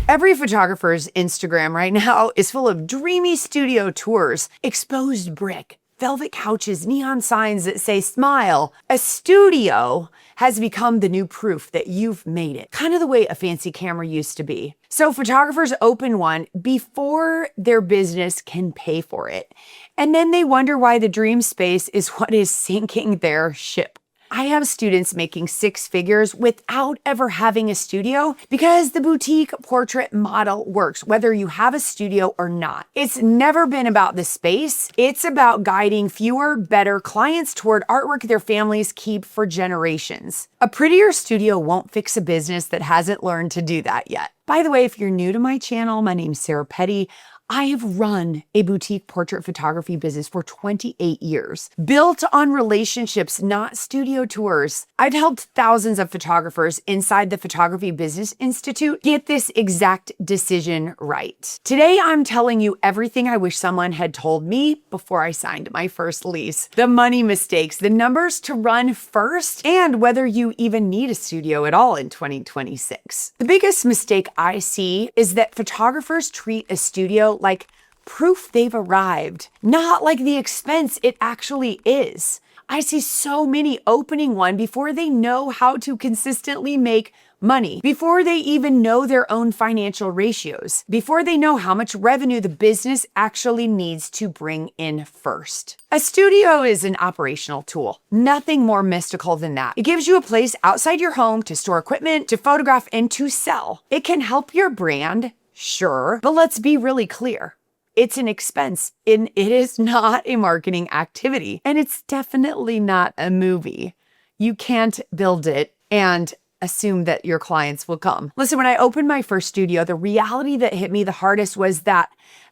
Every photographer's Instagram right now is full of dreamy studio tours, exposed brick, velvet couches, neon signs that say smile. A studio has become the new proof that you've made it, kind of the way a fancy camera used to be. So photographers open one before their business can pay for it. And then they wonder why the dream space is what is sinking their ship. I have students making six figures without ever having a studio because the boutique portrait model works, whether you have a studio or not. It's never been about the space. It's about guiding fewer, better clients toward artwork their families keep for generations. A prettier studio won't fix a business that hasn't learned to do that yet. By the way, if you're new to my channel, my name's Sarah Petty. I have run a boutique portrait photography business for 28 years, built on relationships, not studio tours. I've helped thousands of photographers inside the Photography Business Institute get this exact decision right. Today, I'm telling you everything I wish someone had told me before I signed my first lease. The money mistakes, the numbers to run first, and whether you even need a studio at all in 2026. The biggest mistake I see is that photographers treat a studio like proof they've arrived, not like the expense it actually is. I see so many opening one before they know how to consistently make money, before they even know their own financial ratios, before they know how much revenue the business actually needs to bring in first. A studio is an operational tool, nothing more mystical than that. It gives you a place outside your home to store equipment, to photograph, and to sell. It can help your brand, sure, but let's be really clear. It's an expense, and it is not a marketing activity, and it's definitely not a movie. You can't build it and assume that your clients will come. Listen, when I opened my first studio, the reality that hit me the hardest was that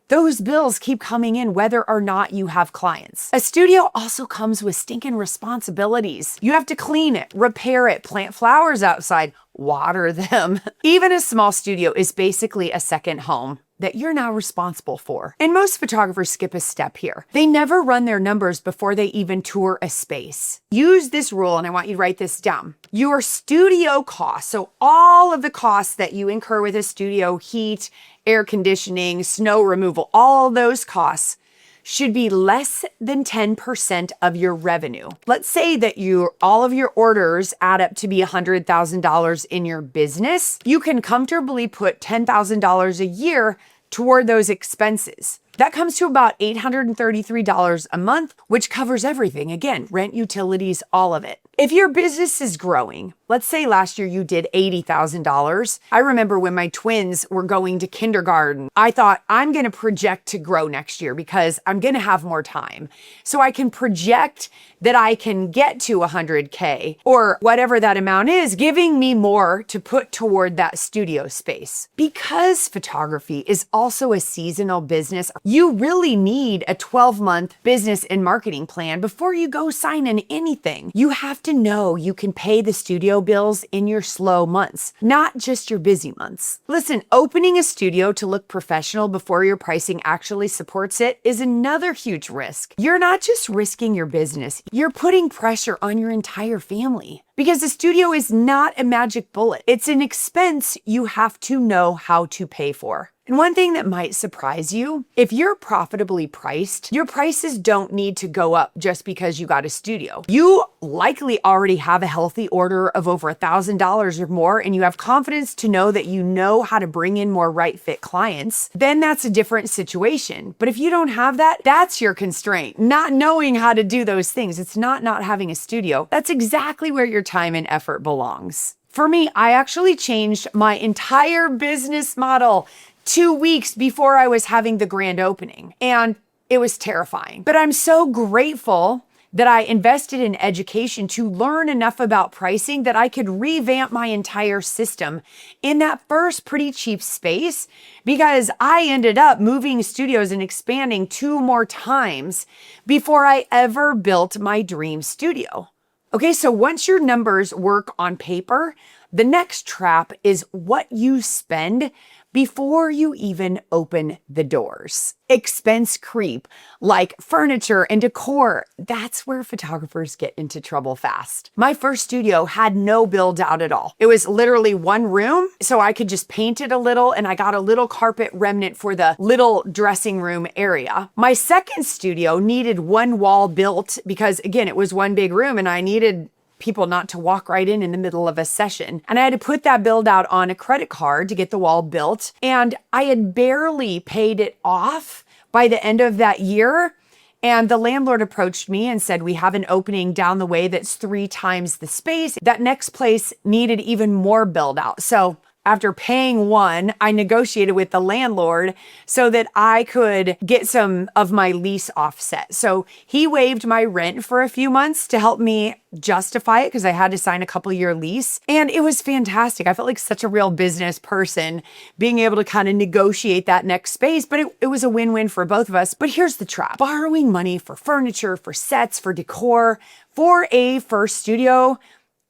those bills keep coming in whether or not you have clients. A studio also comes with stinking responsibilities. You have to clean it, repair it, plant flowers outside, water them. Even a small studio is basically a second home that you're now responsible for. And most photographers skip a step here. They never run their numbers before they even tour a space. Use this rule, and I want you to write this down. Your studio costs, so all of the costs that you incur with a studio, heat, air conditioning, snow removal, all those costs should be less than 10% of your revenue. Let's say that all of your orders add up to be $100,000 in your business. You can comfortably put $10,000 a year toward those expenses. That comes to about $833 a month, which covers everything. Again, rent, utilities, all of it. If your business is growing, let's say last year you did $80,000. I remember when my twins were going to kindergarten, I thought I'm going to project to grow next year because I'm going to have more time. So I can project that I can get to 100K or whatever that amount is, giving me more to put toward that studio space. Because photography is also a seasonal business, you really need a 12-month business and marketing plan before you go sign in anything. You have to know you can pay the studio bills in your slow months, not just your busy months. Listen, opening a studio to look professional before your pricing actually supports it is another huge risk. You're not just risking your business, you're putting pressure on your entire family. Because the studio is not a magic bullet. It's an expense you have to know how to pay for. And one thing that might surprise you, if you're profitably priced, your prices don't need to go up just because you got a studio. You likely already have a healthy order of over $1,000 or more, and you have confidence to know that you know how to bring in more right fit clients, then that's a different situation. But if you don't have that, that's your constraint. Not knowing how to do those things. It's not having a studio. That's exactly where your time and effort belongs. For me, I actually changed my entire business model 2 weeks before I was having the grand opening, and it was terrifying. But I'm so grateful that I invested in education to learn enough about pricing that I could revamp my entire system in that first pretty cheap space, because I ended up moving studios and expanding 2 more times before I ever built my dream studio. Okay, so once your numbers work on paper, the next trap is what you spend before you even open the doors. Expense creep, like furniture and decor, that's where photographers get into trouble fast. My first studio had no build out at all. It was literally one room, so I could just paint it a little, and I got a little carpet remnant for the little dressing room area. My second studio needed one wall built because, again, it was one big room and I needed people not to walk right in the middle of a session. And I had to put that build out on a credit card to get the wall built. And I had barely paid it off by the end of that year. And the landlord approached me and said, we have an opening down the way that's 3 times the space. That next place needed even more build out. So after paying one, I negotiated with the landlord so that I could get some of my lease offset. So he waived my rent for a few months to help me justify it because I had to sign a couple-year lease. And it was fantastic. I felt like such a real business person being able to kind of negotiate that next space, but it was a win-win for both of us. But here's the trap. Borrowing money for furniture, for sets, for decor, for a first studio,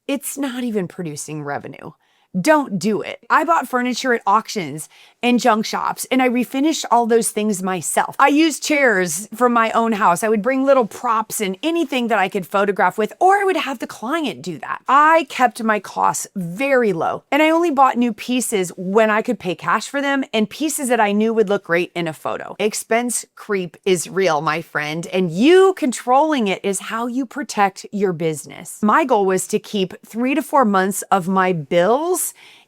it's not even producing revenue. Don't do it. I bought furniture at auctions and junk shops, and I refinished all those things myself. I used chairs from my own house. I would bring little props and anything that I could photograph with, or I would have the client do that. I kept my costs very low, and I only bought new pieces when I could pay cash for them and pieces that I knew would look great in a photo. Expense creep is real, my friend, and you controlling it is how you protect your business. My goal was to keep 3 to 4 months of my bills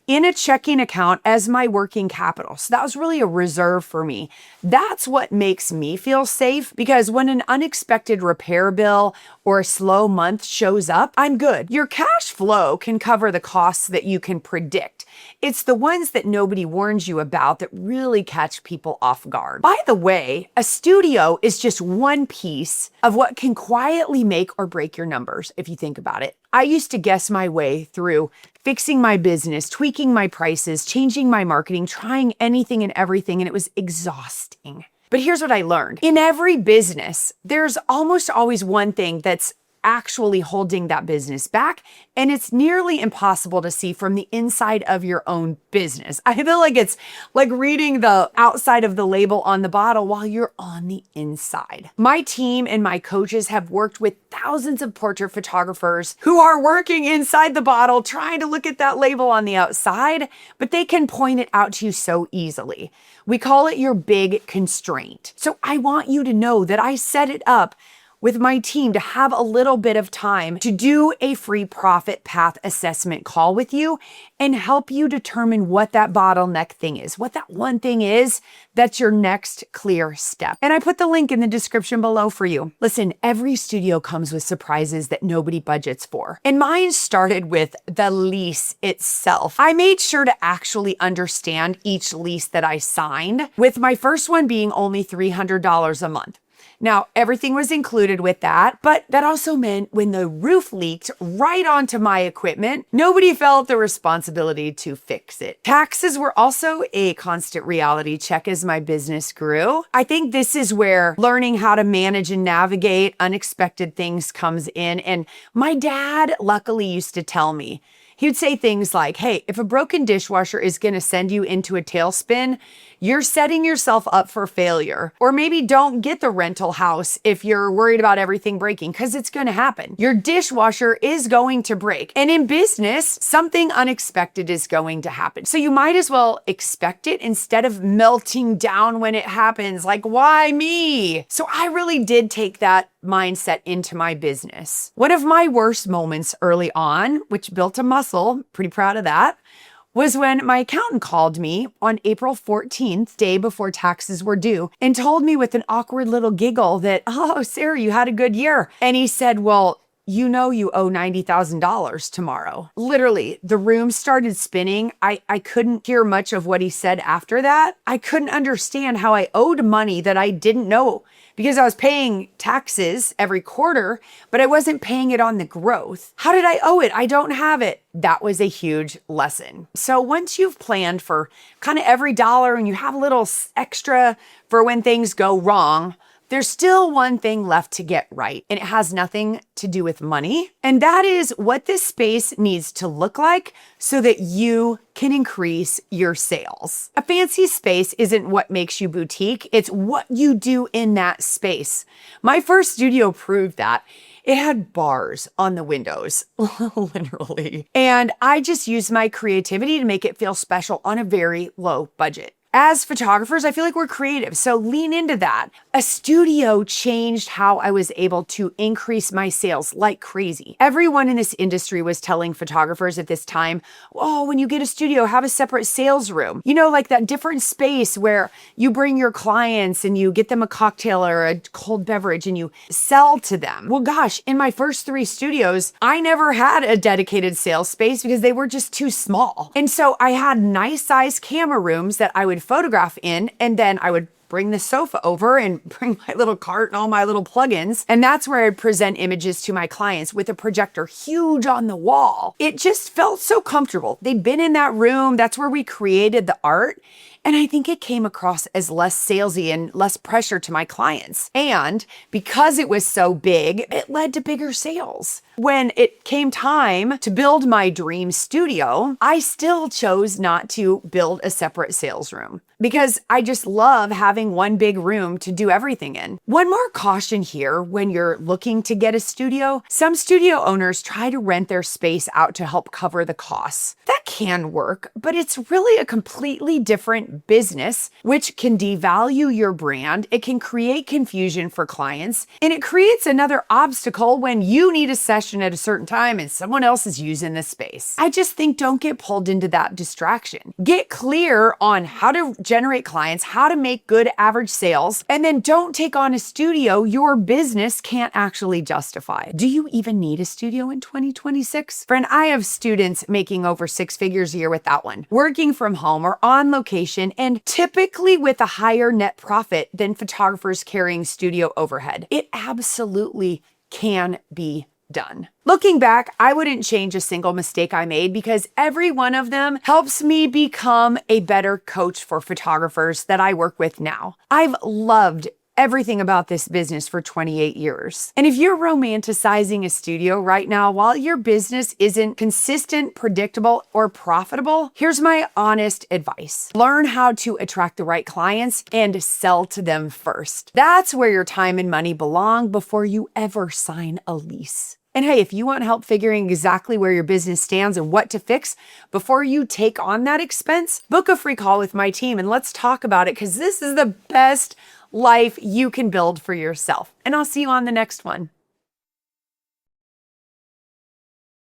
in a checking account as my working capital. So that was really a reserve for me. That's what makes me feel safe, because when an unexpected repair bill or a slow month shows up, I'm good. Your cash flow can cover the costs that you can predict. It's the ones that nobody warns you about that really catch people off guard. By the way, a studio is just one piece of what can quietly make or break your numbers, if you think about it. I used to guess my way through fixing my business, tweaking my prices, changing my marketing, trying anything and everything, and it was exhausting. But here's what I learned. In every business, there's almost always one thing that's actually holding that business back, and it's nearly impossible to see from the inside of your own business. I feel like it's like reading the outside of the label on the bottle while you're on the inside. My team and my coaches have worked with thousands of portrait photographers who are working inside the bottle, trying to look at that label on the outside, but they can point it out to you so easily. We call it your big constraint. So I want you to know that I set it up with my team to have a little bit of time to do a free profit path assessment call with you and help you determine what that bottleneck thing is, what that one thing is that's your next clear step. And I put the link in the description below for you. Listen, every studio comes with surprises that nobody budgets for. And mine started with the lease itself. I made sure to actually understand each lease that I signed, with my first one being only $300 a month. Now, everything was included with that, but that also meant when the roof leaked right onto my equipment, nobody felt the responsibility to fix it. Taxes were also a constant reality check as my business grew. I think this is where learning how to manage and navigate unexpected things comes in. And my dad luckily used to tell me, he would say things like, hey, if a broken dishwasher is going to send you into a tailspin, you're setting yourself up for failure. Or maybe don't get the rental house if you're worried about everything breaking, because it's going to happen. Your dishwasher is going to break. And in business, something unexpected is going to happen. So you might as well expect it instead of melting down when it happens. Like, why me? So I really did take that mindset into my business. One of my worst moments early on, which built a muscle, pretty proud of that, was when my accountant called me on April 14th, day before taxes were due, and told me with an awkward little giggle that, oh, Sarah, you had a good year. And he said, well, you know you owe $90,000 tomorrow. Literally, the room started spinning. I couldn't hear much of what he said after that. I couldn't understand how I owed money that I didn't know, because I was paying taxes every quarter, but I wasn't paying it on the growth. How did I owe it? I don't have it. That was a huge lesson. So once you've planned for kind of every dollar and you have a little extra for when things go wrong, there's still one thing left to get right, and it has nothing to do with money. And that is what this space needs to look like so that you can increase your sales. A fancy space isn't what makes you boutique, it's what you do in that space. My first studio proved that. It had bars on the windows, literally. And I just used my creativity to make it feel special on a very low budget. As photographers, I feel like we're creative, so lean into that. A studio changed how I was able to increase my sales like crazy. Everyone in this industry was telling photographers at this time, oh, when you get a studio, have a separate sales room. You know, like that different space where you bring your clients and you get them a cocktail or a cold beverage and you sell to them. Well, gosh, in my first 3 studios, I never had a dedicated sales space because they were just too small. And so I had nice sized camera rooms that I would photograph in, and then I would bring the sofa over and bring my little cart and all my little plugins. And that's where I'd present images to my clients with a projector huge on the wall. It just felt so comfortable. They'd been in that room. That's where we created the art. And I think it came across as less salesy and less pressure to my clients. And because it was so big, it led to bigger sales. When it came time to build my dream studio, I still chose not to build a separate sales room because I just love having one big room to do everything in. One more caution here when you're looking to get a studio, some studio owners try to rent their space out to help cover the costs. That can work, but it's really a completely different business, which can devalue your brand. It can create confusion for clients, and it creates another obstacle when you need a session at a certain time and someone else is using the space. I just think don't get pulled into that distraction. Get clear on how to generate clients, how to make good average sales, and then don't take on a studio your business can't actually justify. Do you even need a studio in 2026? Friend, I have students making over 6 figures a year without one, working from home or on location, and typically with a higher net profit than photographers carrying studio overhead. It absolutely can be done. Looking back, I wouldn't change a single mistake I made because every one of them helps me become a better coach for photographers that I work with now. I've loved everything about this business for 28 years. And if you're romanticizing a studio right now while your business isn't consistent, predictable, or profitable, here's my honest advice. Learn how to attract the right clients and sell to them first. That's where your time and money belong before you ever sign a lease. And hey, if you want help figuring exactly where your business stands and what to fix before you take on that expense, book a free call with my team and let's talk about it because this is the best life you can build for yourself. And I'll see you on the next one.